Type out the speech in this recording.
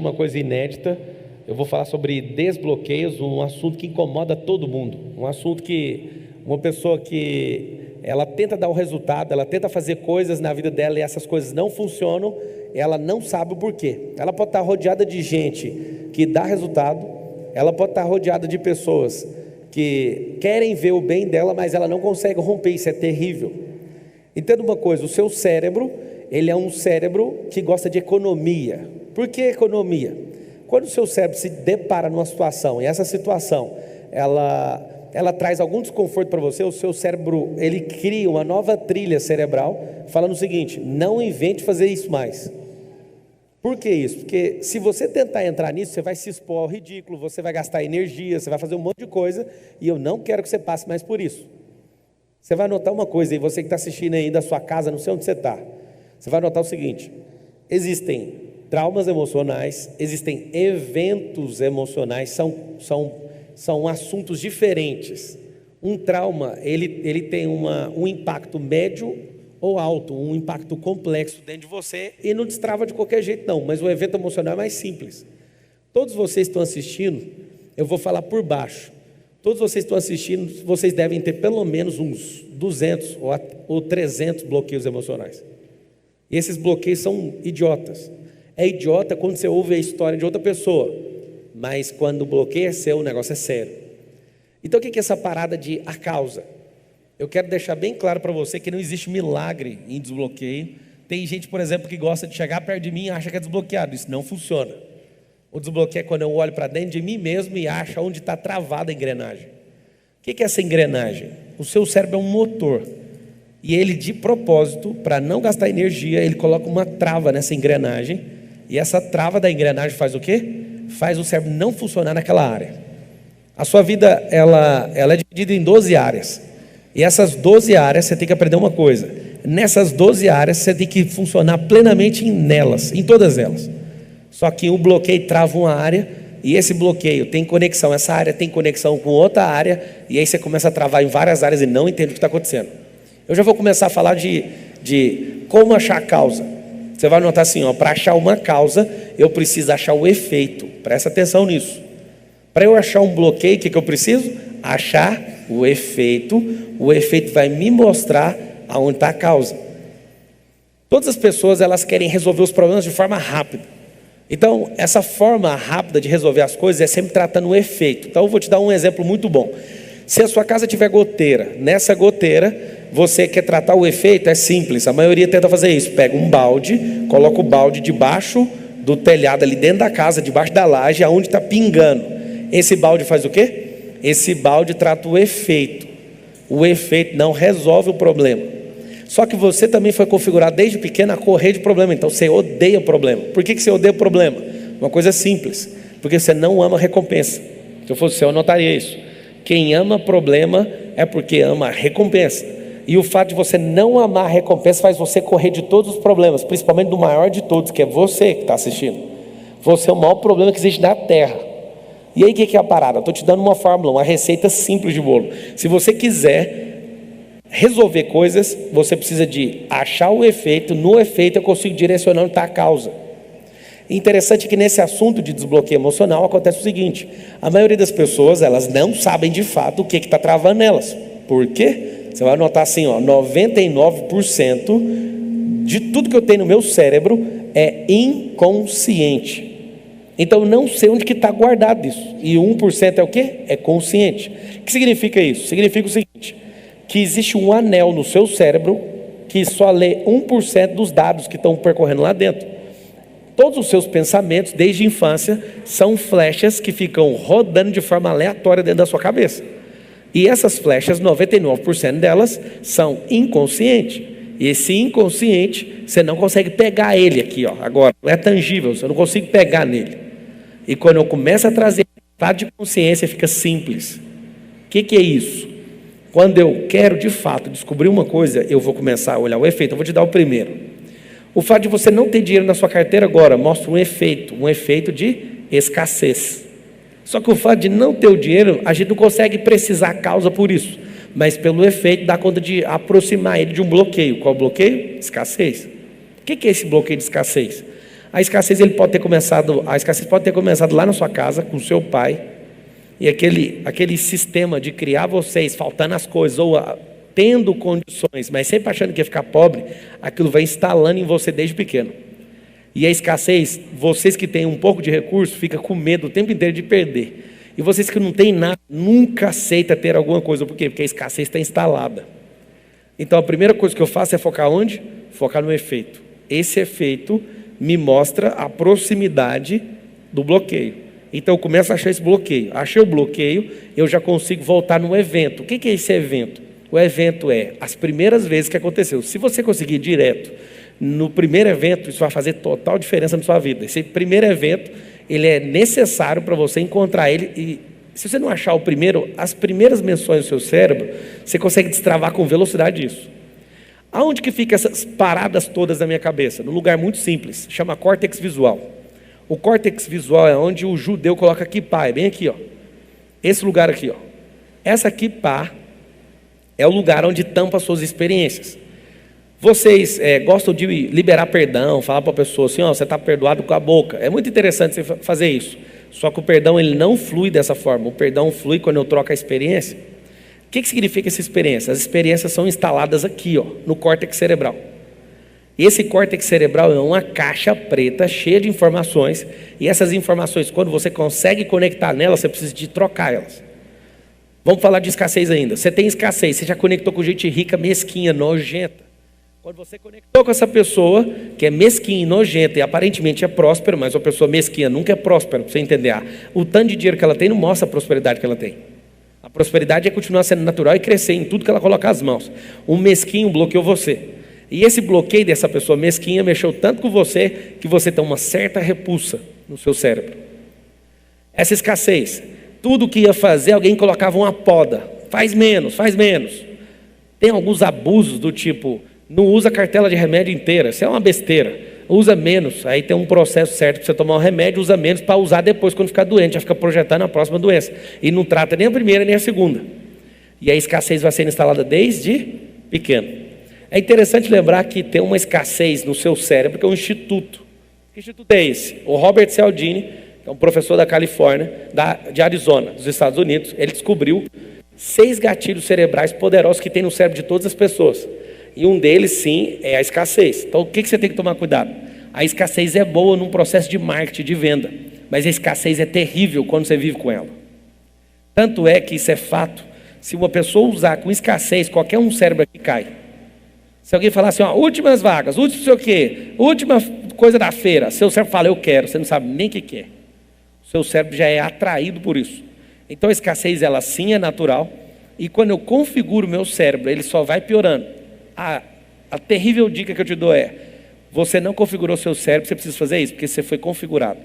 Uma coisa inédita, eu vou falar sobre desbloqueios, um assunto que incomoda todo mundo, um assunto que uma pessoa que ela tenta dar o resultado, ela tenta fazer coisas na vida dela e essas coisas não funcionam, ela não sabe o porquê. Ela pode estar rodeada de gente que dá resultado, ela pode estar rodeada de pessoas que querem ver o bem dela, mas ela não consegue romper, isso é terrível. Entenda uma coisa, o seu cérebro, ele é um cérebro que gosta de economia. Por que economia? Quando o seu cérebro se depara numa situação, e essa situação, ela traz algum desconforto para você, o seu cérebro, ele cria uma nova trilha cerebral, falando o seguinte: não invente fazer isso mais. Por que isso? Porque se você tentar entrar nisso, você vai se expor ao ridículo, você vai gastar energia, você vai fazer um monte de coisa, e eu não quero que você passe mais por isso. Você vai notar uma coisa, e você que está assistindo aí da sua casa, não sei onde você está, você vai notar o seguinte: existem traumas emocionais, existem eventos emocionais, são assuntos diferentes. Um trauma, ele tem um impacto médio ou alto, um impacto complexo dentro de você e não destrava de qualquer jeito não, mas o evento emocional é mais simples. Todos vocês estão assistindo, eu vou falar por baixo, todos vocês estão assistindo, vocês devem ter pelo menos uns 200 ou 300 bloqueios emocionais. E esses bloqueios são idiotas. É idiota quando você ouve a história de outra pessoa, mas quando o bloqueio é seu, o negócio é sério. Então o que é essa parada de a causa? Eu quero deixar bem claro para você que não existe milagre em desbloqueio. Tem gente, por exemplo, que gosta de chegar perto de mim e acha que é desbloqueado. Isso não funciona. O desbloqueio é quando eu olho para dentro de mim mesmo e acho onde está travada a engrenagem. O que é essa engrenagem? O seu cérebro é um motor. E ele, de propósito, para não gastar energia, ele coloca uma trava nessa engrenagem. E essa trava da engrenagem faz o quê? Faz o cérebro não funcionar naquela área. A sua vida, ela é dividida em 12 áreas. E essas 12 áreas, você tem que aprender uma coisa. Nessas 12 áreas, você tem que funcionar plenamente nelas, em todas elas. Só que o bloqueio trava uma área, e esse bloqueio tem conexão, essa área tem conexão com outra área, e aí você começa a travar em várias áreas e não entende o que está acontecendo. Eu já vou começar a falar de como achar a causa. Você vai notar assim, para achar uma causa, eu preciso achar o efeito. Presta atenção nisso. Para eu achar um bloqueio, o que eu preciso? Achar o efeito. O efeito vai me mostrar aonde está a causa. Todas as pessoas, elas querem resolver os problemas de forma rápida. Então, essa forma rápida de resolver as coisas é sempre tratando o efeito. Então, eu vou te dar um exemplo muito bom. Se a sua casa tiver goteira, nessa goteira, você quer tratar o efeito, é simples, a maioria tenta fazer isso, pega um balde, coloca o balde debaixo do telhado, ali dentro da casa, debaixo da laje, aonde está pingando. Esse balde faz o quê? Esse balde trata o efeito não resolve o problema. Só que você também foi configurado desde pequeno a correr de problema, então você odeia problema. Por que você odeia problema? Uma coisa simples, porque você não ama recompensa. Se eu fosse você, eu anotaria isso. Quem ama problema é porque ama a recompensa. E o fato de você não amar a recompensa faz você correr de todos os problemas, principalmente do maior de todos, que é você que está assistindo. Você é o maior problema que existe na Terra. E aí o que é a parada? Eu estou te dando uma fórmula, uma receita simples de bolo. Se você quiser resolver coisas, você precisa de achar o efeito. No efeito eu consigo direcionar onde está a causa. Interessante que nesse assunto de desbloqueio emocional acontece o seguinte: a maioria das pessoas, elas não sabem de fato o que está travando nelas. Por quê? Você vai notar assim, 99% de tudo que eu tenho no meu cérebro é inconsciente. Então eu não sei onde que está guardado isso. E 1% é o quê? É consciente. O que significa isso? Significa o seguinte: que existe um anel no seu cérebro que só lê 1% dos dados que estão percorrendo lá dentro. Todos os seus pensamentos, desde a infância, são flechas que ficam rodando de forma aleatória dentro da sua cabeça. E essas flechas, 99% delas, são inconscientes. E esse inconsciente, você não consegue pegar ele aqui, agora, não é tangível, você não consegue pegar nele. E quando eu começo a trazer estado de consciência, fica simples. O que é isso? Quando eu quero de fato descobrir uma coisa, eu vou começar a olhar o efeito. Eu vou te dar o primeiro. O fato de você não ter dinheiro na sua carteira agora mostra um efeito de escassez. Só que o fato de não ter o dinheiro, a gente não consegue precisar a causa por isso, mas pelo efeito dá conta de aproximar ele de um bloqueio. Qual bloqueio? Escassez. O que é esse bloqueio de escassez? A escassez pode ter começado lá na sua casa, com seu pai, e aquele sistema de criar vocês faltando as coisas, ou tendo condições, mas sempre achando que ia ficar pobre, aquilo vai instalando em você desde pequeno. E a escassez, vocês que têm um pouco de recurso, fica com medo o tempo inteiro de perder. E vocês que não têm nada, nunca aceita ter alguma coisa. Por quê? Porque a escassez está instalada. Então a primeira coisa que eu faço é focar onde? Focar no efeito. Esse efeito me mostra a proximidade do bloqueio. Então eu começo a achar esse bloqueio. Achei o bloqueio, eu já consigo voltar no evento. O que é esse evento? O evento é as primeiras vezes que aconteceu. Se você conseguir ir direto no primeiro evento, isso vai fazer total diferença na sua vida. Esse primeiro evento, ele é necessário para você encontrar ele. E se você não achar o primeiro, as primeiras menções do seu cérebro, você consegue destravar com velocidade isso. Aonde que fica essas paradas todas na minha cabeça? Num lugar muito simples, chama córtex visual. O córtex visual é onde o judeu coloca kippah, é bem aqui, ó. Esse lugar aqui, ó. Essa kippah é o lugar onde tampa as suas experiências. Vocês gostam de liberar perdão, falar para a pessoa assim, ó, você está perdoado com a boca. É muito interessante você fazer isso. Só que o perdão ele não flui dessa forma. O perdão flui quando eu troco a experiência. O que significa essa experiência? As experiências são instaladas aqui, ó, no córtex cerebral. E esse córtex cerebral é uma caixa preta cheia de informações. E essas informações, quando você consegue conectar nelas, você precisa de trocar elas. Vamos falar de escassez ainda. Você tem escassez, você já conectou com gente rica, mesquinha, nojenta. Quando você conectou com essa pessoa que é mesquinha, nojenta e aparentemente é próspera, mas uma pessoa mesquinha nunca é próspera, para você entender. O tanto de dinheiro que ela tem não mostra a prosperidade que ela tem. A prosperidade é continuar sendo natural e crescer em tudo que ela colocar as mãos. Um mesquinho bloqueou você. E esse bloqueio dessa pessoa mesquinha mexeu tanto com você que você tem uma certa repulsa no seu cérebro. Essa escassez, tudo que ia fazer, alguém colocava uma poda. Faz menos, faz menos. Tem alguns abusos do tipo, não usa a cartela de remédio inteira, isso é uma besteira. Usa menos, aí tem um processo certo para você tomar um remédio, usa menos para usar depois quando ficar doente, já fica projetando a próxima doença. E não trata nem a primeira nem a segunda. E a escassez vai sendo instalada desde pequeno. É interessante lembrar que tem uma escassez no seu cérebro, que é um instituto. Que instituto é esse? O Robert Cialdini, que é um professor da Califórnia, de Arizona, dos Estados Unidos, ele descobriu 6 gatilhos cerebrais poderosos que tem no cérebro de todas as pessoas. E um deles, sim, é a escassez. Então, o que você tem que tomar cuidado? A escassez é boa num processo de marketing, de venda. Mas a escassez é terrível quando você vive com ela. Tanto é que isso é fato. Se uma pessoa usar com escassez, qualquer um cérebro aqui cai. Se alguém falar assim, ó, últimas vagas, último sei o quê, última coisa da feira, seu cérebro fala, eu quero, você não sabe nem o que é. O seu cérebro já é atraído por isso. Então a escassez, ela sim é natural. E quando eu configuro o meu cérebro, ele só vai piorando. A terrível dica que eu te dou é, você não configurou seu cérebro, você precisa fazer isso, porque você foi configurado.